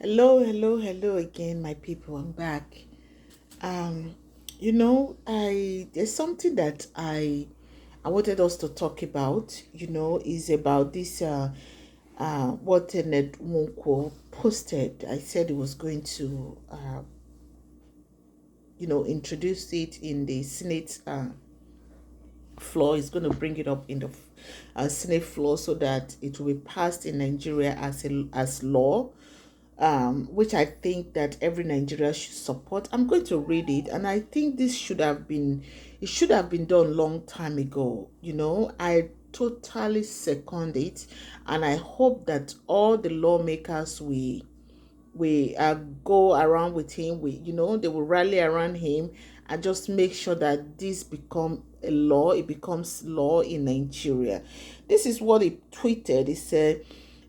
Hello again, my people. I'm back. Um, I there's something that I wanted us to talk about. Is about this what Nwoko posted. I said it was going to introduce it in the Senate floor. Is going to bring it up in the Senate floor so that it will be passed in Nigeria as law, which I think that every Nigeria should support. I'm going to read it, and I think it should have been done long time ago. I totally second it, and I hope that all the lawmakers we go around with him. They will rally around him and just make sure that this become a law. It becomes law in Nigeria. This is what he tweeted. He said,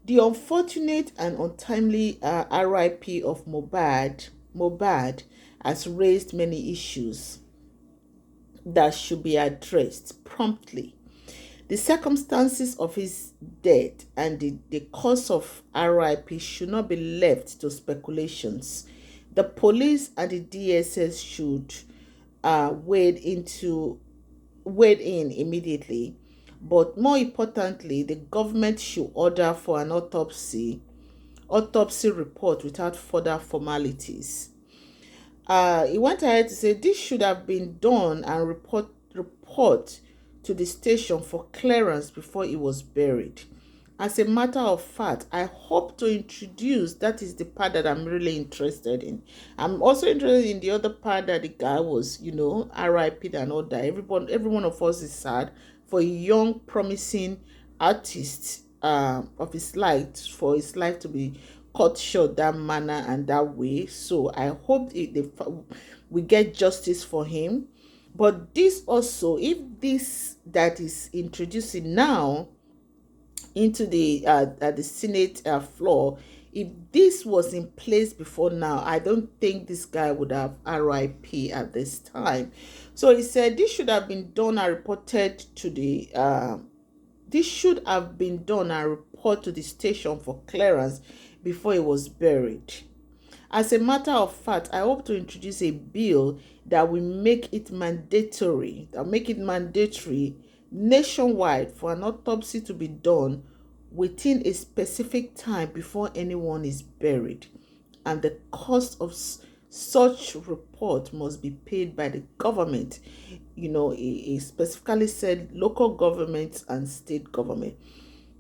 "The unfortunate and untimely RIP of Mohbad has raised many issues that should be addressed promptly. The circumstances of his death and the cause of RIP should not be left to speculations. The police and the DSS should wade in immediately. But more importantly, the government should order for an autopsy report without further formalities." He went ahead to say this should have been done and report to the station for clearance before he was buried. As a matter of fact, I hope to introduce, that is the part that I'm really interested in. I'm also interested in the other part that the guy was, RIP and all that. Every one of us is sad for a young, promising artist of his life, for his life to be cut short that manner and that way. So I hope we get justice for him. But this also, if this that is introducing now into the Senate floor, if this was in place before now, I don't think this guy would have RIP at this time. So he said this should have been done and reported to the this should have been done and report to the station for clearance before he was buried. As a matter of fact, I hope to introduce a bill that will make it mandatory nationwide for an autopsy to be done within a specific time before anyone is buried, and the cost of such report must be paid by the government. He specifically said local governments and state government.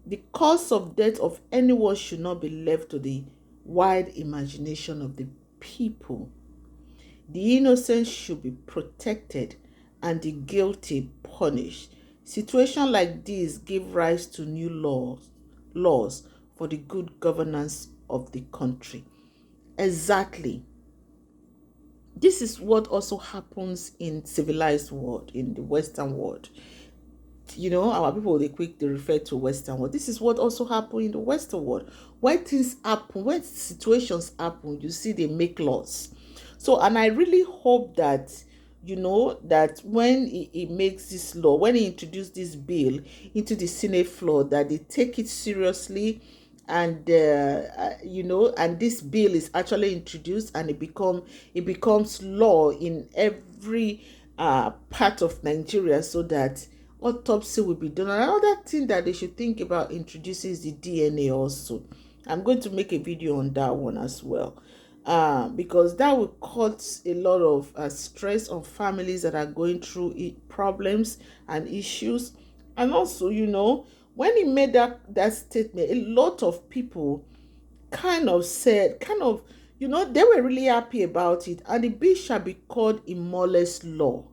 The cause of death of anyone should not be left to the wide imagination of the people. The innocent should be protected and the guilty punished. Situations like this give rise to new laws for the good governance of the country. Exactly. This is what also happens in civilized world, in the Western world. Our people, they refer to Western world. This is what also happen in the Western world. When things happen, when situations happen, you see they make laws. So, and I really hope that that when he makes this law, when he introduced this bill into the Senate floor, that they take it seriously, and and this bill is actually introduced and it becomes law in every part of Nigeria, so that autopsy will be done. Another thing that they should think about introducing is the DNA also. I'm going to make a video on that one as well, because that will cut a lot of stress on families that are going through problems and issues. And also, when he made that statement, a lot of people they were really happy about it. And the bill shall be called Imole's law.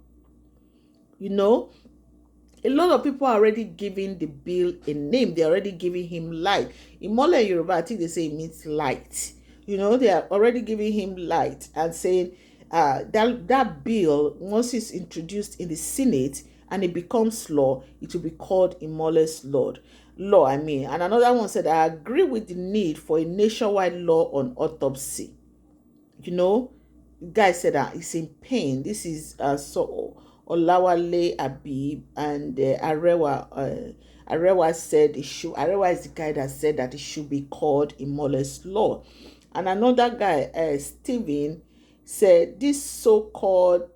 A lot of people are already giving the bill a name. They're already giving him light. Imole in Yoruba, I think they say it means light. They are already giving him light and saying that bill, once it's introduced in the Senate and it becomes law, it will be called Imole's law. And another one said, I agree with the need for a nationwide law on autopsy. Guy said that he's in pain. This is so Olawale Abib and Arewa. Arewa said Arewa is the guy that said that it should be called Imole's law. And another guy, Steven, said this so-called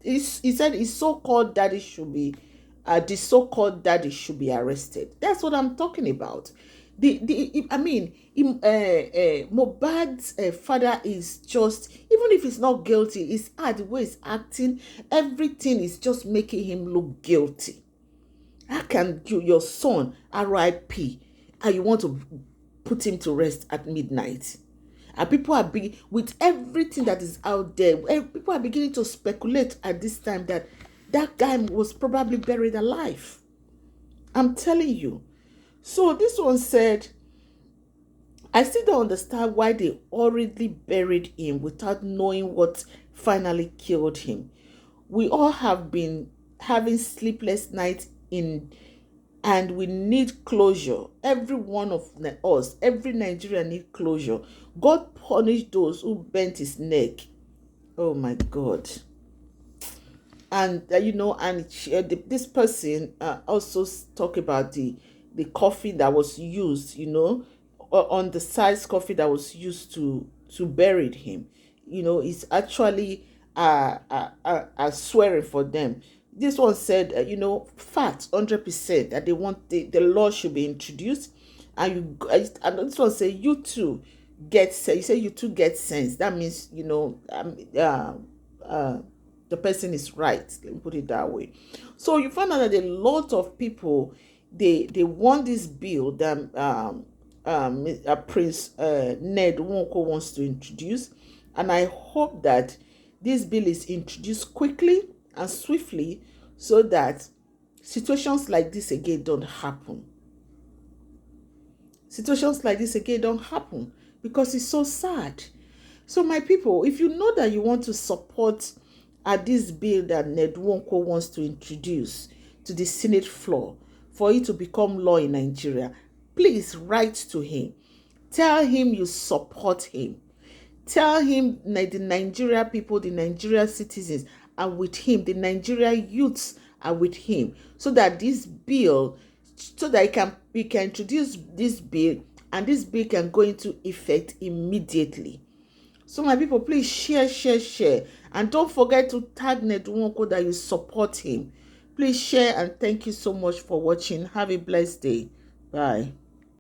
he said his so-called daddy should be the so-called daddy should be arrested. That's what I'm talking about. I mean, Mohbad's father is just, even if he's not guilty, it's the way he's acting, everything is just making him look guilty. How can your son, R.I.P., and you want to put him to rest at midnight? And people are with everything that is out there, people are beginning to speculate at this time that that guy was probably buried alive. I'm telling you. So this one said, I still don't understand why they already buried him without knowing what finally killed him. We all have been having sleepless nights and we need closure. Every one of us, every Nigerian need closure. God punished those who bent his neck. Oh my God. And this person also talk about the coffin that was used, on the size coffin that was used to bury him. It's actually a swearing for them. This one said, fact 100% that they want the law should be introduced, and this one say you too get sense. You say you too get sense. That means the person is right. Let me put it that way. So you find out that a lot of people they want this bill that Prince Ned Nwoko wants to introduce, and I hope that this bill is introduced quickly and swiftly so that situations like this again don't happen. Situations like this again don't happen because it's so sad. So my people, if you know that you want to support this bill that Ned Nwoko wants to introduce to the Senate floor for it to become law in Nigeria, please write to him. Tell him you support him. Tell him that the Nigeria people, the Nigeria citizens are with him. The Nigeria youths are with him. So that this bill, so that we can introduce this bill and this bill can go into effect immediately. So my people, please share. And don't forget to tag Ned Nwoko that you support him. Please share, and thank you so much for watching. Have a blessed day. Bye.